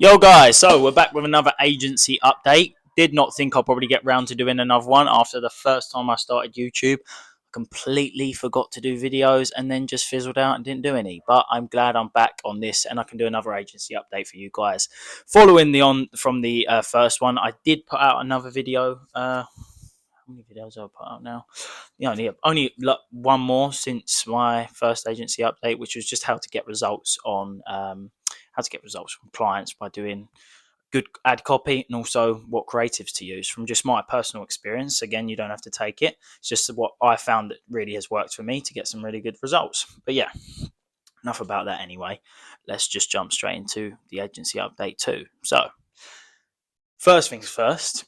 Yo, guys, so we're back with another agency update. Did not think I'll probably get round to doing another one after the first time I started YouTube. Completely forgot to do videos and then just fizzled out and didn't do any. But I'm glad I'm back on this and I can do another agency update for you guys. Following the on from the first one, I did put out another video. How many videos have I put out now? Yeah, only one more since my first agency update, which was just how to get results on how to get results from clients by doing good ad copy and also what creatives to use from just my personal experience. Again, you don't have to take it. It's just what I found that really has worked for me to get some really good results. But yeah, enough about that anyway. Let's just jump straight into the agency update too. So, first things first,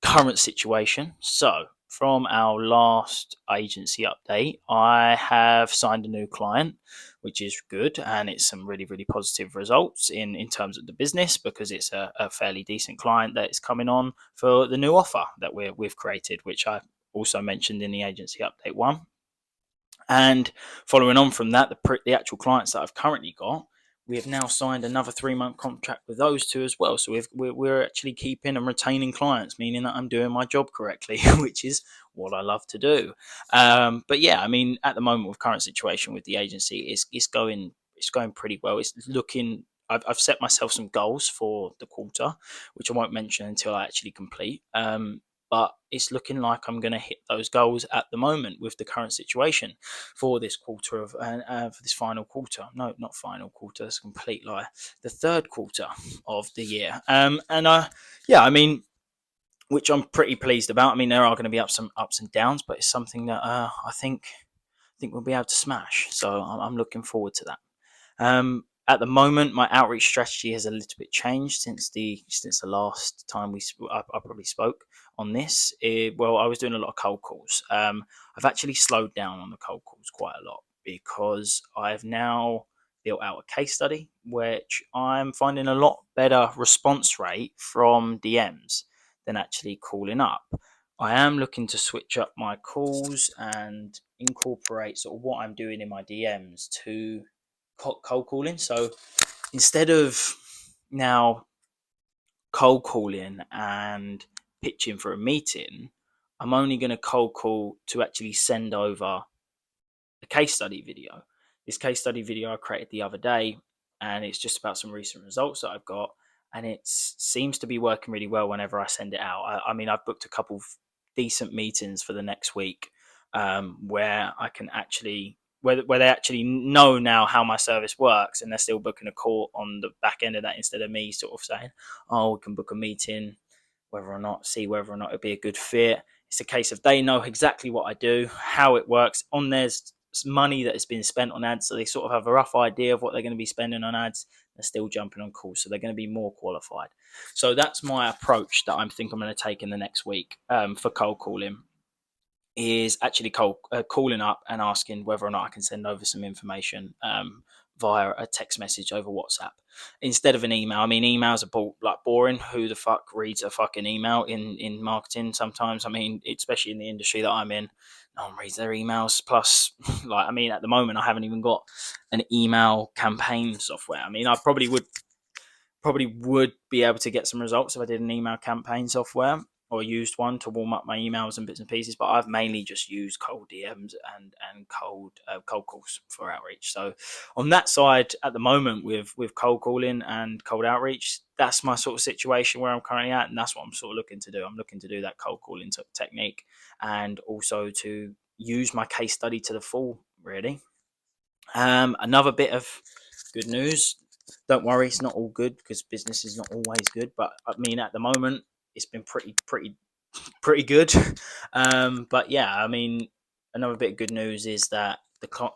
current situation. So, from our last agency update, I have signed a new client, which is good, and it's some really, really positive results in terms of the business because it's a fairly decent client that is coming on for the new offer that we've created, which I also mentioned in the agency update one. And following on from that, the actual clients that I've currently got, we have now signed another 3 month contract with those two as well. So we're actually keeping and retaining clients, meaning that I'm doing my job correctly, which is what I love to do. But yeah, I mean, at the moment with current situation with the agency, it's going pretty well. It's looking. I've set myself some goals for the quarter, which I won't mention until I actually complete. But it's looking like I'm going to hit those goals at the moment with the current situation for this quarter of for this final quarter. No, not final quarter. That's a complete lie. The third quarter of the year. Yeah, I mean, which I'm pretty pleased about. I mean, there are going to be some ups and downs, but it's something that I think we'll be able to smash. So I'm looking forward to that. At the moment, my outreach strategy has a little bit changed since the last time I probably spoke on this. Well, I was doing a lot of cold calls. I've actually slowed down on the cold calls quite a lot because I've now built out a case study, which I'm finding a lot better response rate from DMs than actually calling up. I am looking to switch up my calls and incorporate sort of what I'm doing in my DMs to cold calling. So instead of now cold calling and pitching for a meeting, I'm only going to cold call to actually send over a case study video. This case study video I created the other day, and it's just about some recent results that I've got, and it seems to be working really well whenever I send it out. I mean, I've booked a couple of decent meetings for the next week where I can actually where they actually know now how my service works, and they're still booking a call on the back end of that instead of me sort of saying, "Oh, we can book a meeting." See whether or not it'd be a good fit. It's a case of they know exactly what I do, how it works. On there's money that has been spent on ads, so they sort of have a rough idea of what they're going to be spending on ads. They're still jumping on calls, so they're going to be more qualified. So that's my approach that I'm think I'm going to take in the next week for cold calling. Is actually calling up and asking whether or not I can send over some information via a text message over WhatsApp instead of an email. I mean, emails are boring. Who the fuck reads a fucking email in marketing? Sometimes, I mean, especially in the industry that I'm in, no one reads their emails. Plus, like, I mean, at the moment, I haven't even got an email campaign software. I mean, I probably would be able to get some results if I did an email campaign software or used one to warm up my emails and bits and pieces. But I've mainly just used cold DMs and cold calls for outreach. So on that side, at the moment with cold calling and cold outreach, that's my sort of situation where I'm currently at, and that's what I'm sort of looking to do. I'm looking to do that cold calling technique, and also to use my case study to the full. Really, another bit of good news. Don't worry, it's not all good because business is not always good. But I mean, at the moment, it's been pretty good. But yeah, I mean, another bit of good news is that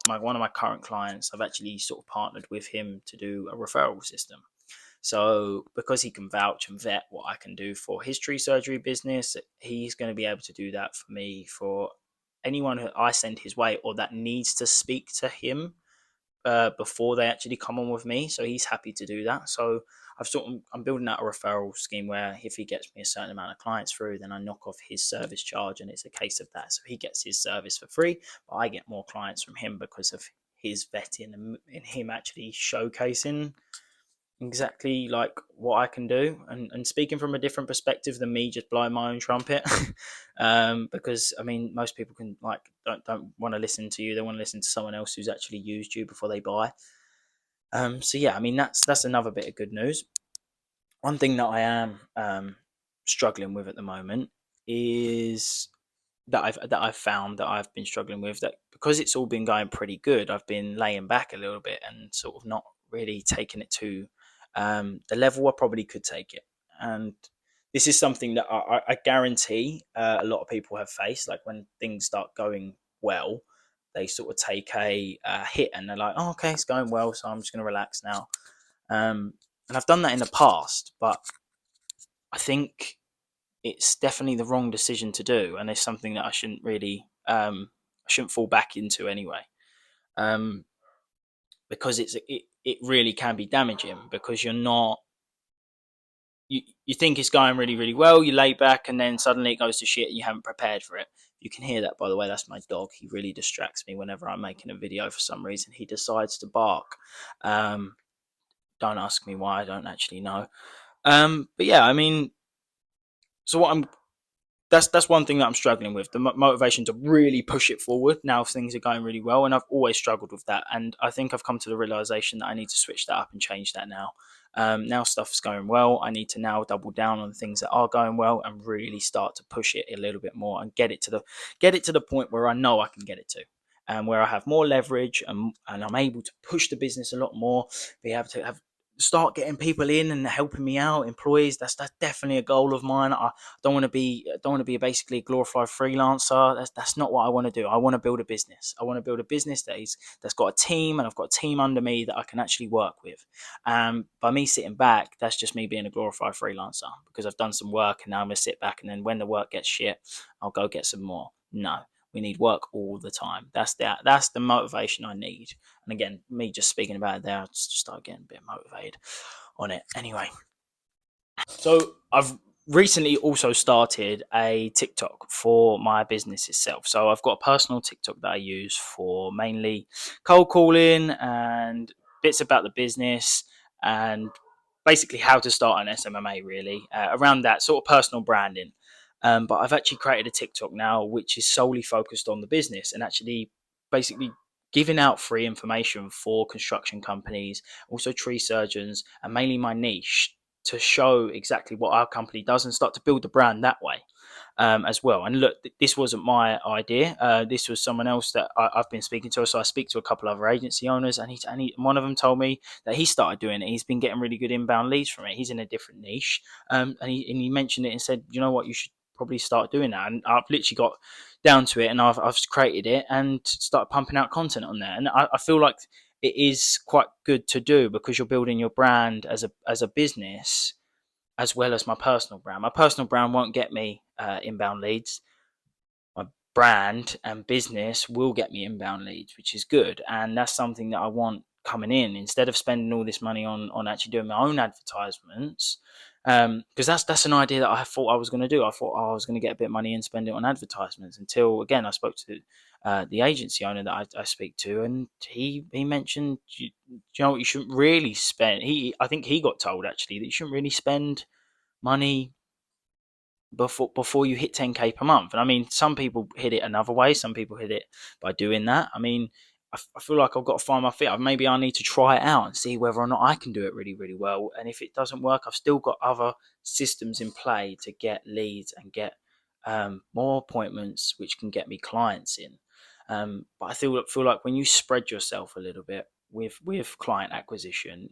one of my current clients, I've actually sort of partnered with him to do a referral system. So because he can vouch and vet what I can do for his tree surgery business, he's going to be able to do that for me for anyone who I send his way or that needs to speak to him before they actually come on with me. So he's happy to do that. So I'm building out a referral scheme where if he gets me a certain amount of clients through, then I knock off his service charge, and it's a case of that. So he gets his service for free, but I get more clients from him because of his vetting and him actually showcasing exactly like what I can do, and speaking from a different perspective than me just blowing my own trumpet. Because I mean, most people can like don't want to listen to you; they want to listen to someone else who's actually used you before they buy. So yeah, I mean that's another bit of good news. One thing that I am struggling with at the moment is that I've found that I've been struggling with, that because it's all been going pretty good, I've been laying back a little bit and sort of not really taking it to the level I probably could take it. And this is something that I guarantee a lot of people have faced. Like when things start going well, they sort of take a hit and they're like, "Oh, okay, it's going well, so I'm just going to relax now." And I've done that in the past, but I think it's definitely the wrong decision to do, and it's something that I shouldn't fall back into anyway, um, because it really can be damaging because you're not you think it's going really really well, you lay back, and then suddenly it goes to shit, and you haven't prepared for it. You can hear that, by the way. That's my dog. He really distracts me whenever I'm making a video. For some reason, he decides to bark. Um, don't ask me why. I don't actually know. But yeah, I mean, so what I'm that's one thing that I'm struggling with, the motivation to really push it forward now things are going really well, and I've always struggled with that, and I think I've come to the realization that I need to switch that up and change that now. Now stuff's going well, I need to now double down on the things that are going well and really start to push it a little bit more and get it to the point where I know I can get it to, and where I have more leverage, and I'm able to push the business a lot more, be able to have start getting people in and helping me out, employees. That's definitely a goal of mine. Don't want to be basically a glorified freelancer. That's not what I want to do. I want to build a business. I want to build a business that's got a team, and I've got a team under me that I can actually work with. By me sitting back, that's just me being a glorified freelancer because I've done some work and now I'm gonna sit back, and then when the work gets shit, I'll go get some more. No, we need work all the time. That's the motivation I need. And again, me just speaking about it there, I just start getting a bit motivated on it. Anyway, so I've recently also started a TikTok for my business itself. So I've got a personal TikTok that I use for mainly cold calling and bits about the business, and basically how to start an SMMA, really, around that sort of personal branding. But I've actually created a TikTok now which is solely focused on the business and actually basically giving out free information for construction companies, also tree surgeons, and mainly my niche, to show exactly what our company does and start to build the brand that way, as well. And look, this wasn't my idea. This was someone else that I've been speaking to. So I speak to a couple other agency owners, and one of them told me that he started doing it. He's been getting really good inbound leads from it. He's in a different niche, and he mentioned it and said, you know what, you should probably start doing that. And I've literally got down to it, and I've created it and started pumping out content on there. And I feel like it is quite good to do because you're building your brand as a business as well as my personal brand. My personal brand won't get me inbound leads. My brand and business will get me inbound leads, which is good, and that's something that I want coming in instead of spending all this money on actually doing my own advertisements. Because that's an idea that I thought I was going to do. I thought, I was going to get a bit of money and spend it on advertisements, until again I spoke to the agency owner that I speak to, and he mentioned, you know what, you shouldn't really spend. I think he got told actually that you shouldn't really spend money before you hit 10k per month. And I mean, some people hit it another way. Some people hit it by doing that. I mean, I feel like I've got to find my feet. Maybe I need to try it out and see whether or not I can do it really, really well. And if it doesn't work, I've still got other systems in play to get leads and get more appointments, which can get me clients in. But I feel like when you spread yourself a little bit with client acquisition,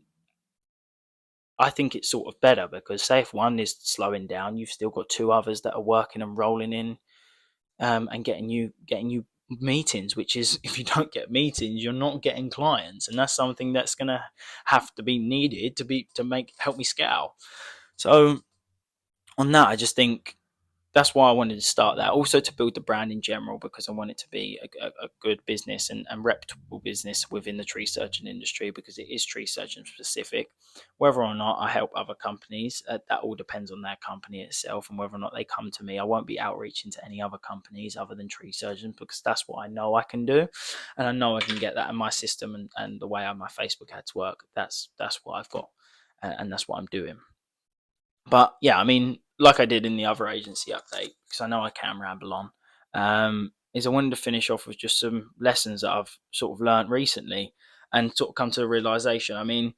I think it's sort of better because, say, if one is slowing down, you've still got two others that are working and rolling in, and getting you meetings. Which is, if you don't get meetings, you're not getting clients, and that's something that's gonna have to be needed to make help me scale. So on that, I just think that's why I wanted to start that. Also to build the brand in general, because I want it to be a good business and reputable business within the tree surgeon industry, because it is tree surgeon specific. Whether or not I help other companies, that all depends on their company itself and whether or not they come to me. I won't be outreaching to any other companies other than tree surgeons, because that's what I know I can do, and I know I can get that in my system, and the way my Facebook ads work. That's what I've got and that's what I'm doing. But yeah, I mean, like I did in the other agency update, because I know I can ramble on, is I wanted to finish off with just some lessons that I've sort of learned recently and sort of come to the realization. I mean,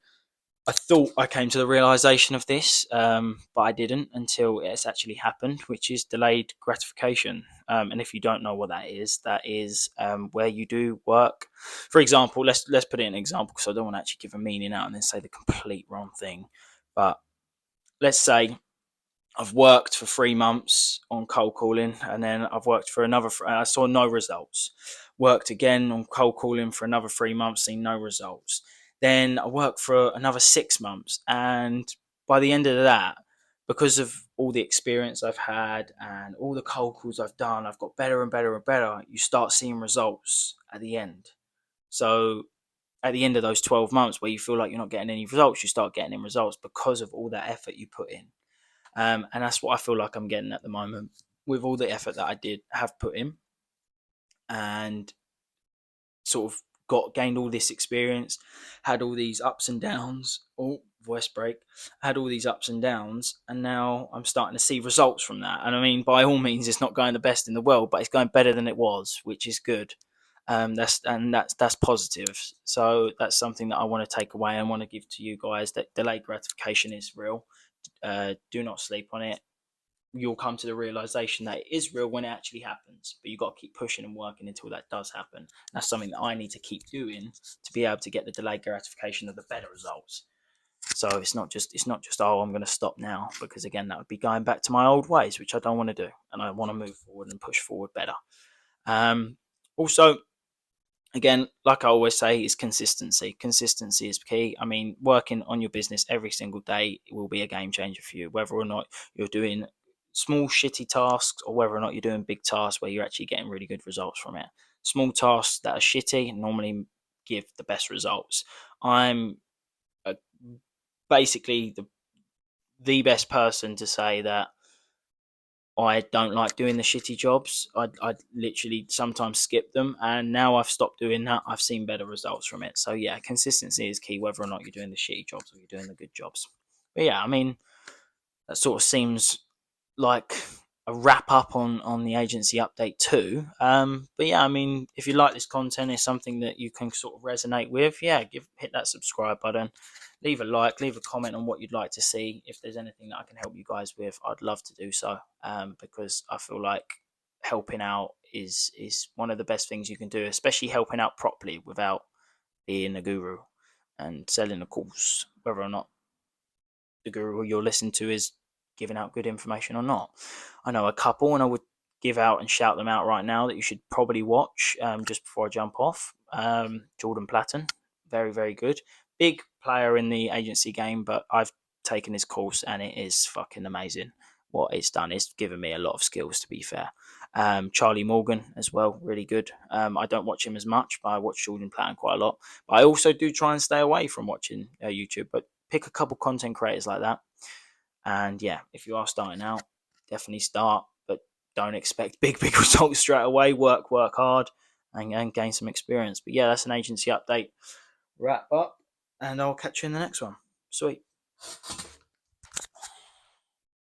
I thought I came to the realization of this, but I didn't until it's actually happened, which is delayed gratification. And if you don't know what that is where you do work. For example, let's put it in an example because I don't want to actually give a meaning out and then say the complete wrong thing. But let's say I've worked for 3 months on cold calling, and then I've worked for another. I saw no results. Worked again on cold calling for another 3 months, seen no results. Then I worked for another 6 months, and by the end of that, because of all the experience I've had and all the cold calls I've done, I've got better and better and better. You start seeing results at the end. So at the end of those 12 months where you feel like you're not getting any results, you start getting in results because of all that effort you put in. And that's what I feel like I'm getting at the moment with all the effort that I did have put in, and sort of gained all this experience, had all these ups and downs. Oh, voice break. Had all these ups and downs, and now I'm starting to see results from that. And I mean, by all means, it's not going the best in the world, but it's going better than it was, which is good. That's positive. So that's something that I want to take away and want to give to you guys, that delayed gratification is real. Do not sleep on it. You'll come to the realization that it is real when it actually happens, but you've got to keep pushing and working until that does happen. That's something that I need to keep doing to be able to get the delayed gratification of the better results. So it's not just oh, I'm going to stop now, because again that would be going back to my old ways, which I don't want to do, and I want to move forward and push forward better. Also, again, like I always say, is consistency. Consistency is key. I mean, working on your business every single day will be a game changer for you, whether or not you're doing small shitty tasks or whether or not you're doing big tasks where you're actually getting really good results from it. Small tasks that are shitty normally give the best results. I'm basically the best person to say that I don't like doing the shitty jobs. I'd literally sometimes skip them, and now I've stopped doing that. I've seen better results from it. So yeah, consistency is key, whether or not you're doing the shitty jobs or you're doing the good jobs. But yeah, I mean, that sort of seems like a wrap up on the agency update too. But yeah, I mean, if you like this content, it's something that you can sort of resonate with. Yeah, hit that subscribe button, leave a like, leave a comment on what you'd like to see. If there's anything that I can help you guys with, I'd love to do so. Because I feel like helping out is one of the best things you can do, especially helping out properly without being a guru and selling a course, whether or not the guru you're listening to is giving out good information or not. I know a couple, and I would give out and shout them out right now that you should probably watch just before I jump off. Jordan Platten, very, very good. Big player in the agency game, but I've taken his course and it is fucking amazing. What it's done is given me a lot of skills, to be fair. Charlie Morgan as well, really good. I don't watch him as much, but I watch Jordan Platten quite a lot. But I also do try and stay away from watching YouTube, but pick a couple content creators like that. And yeah, if you are starting out, definitely start, but don't expect big results straight away. Work hard and gain some experience. But yeah, that's an agency update wrap up, and I'll catch you in the next one. Sweet.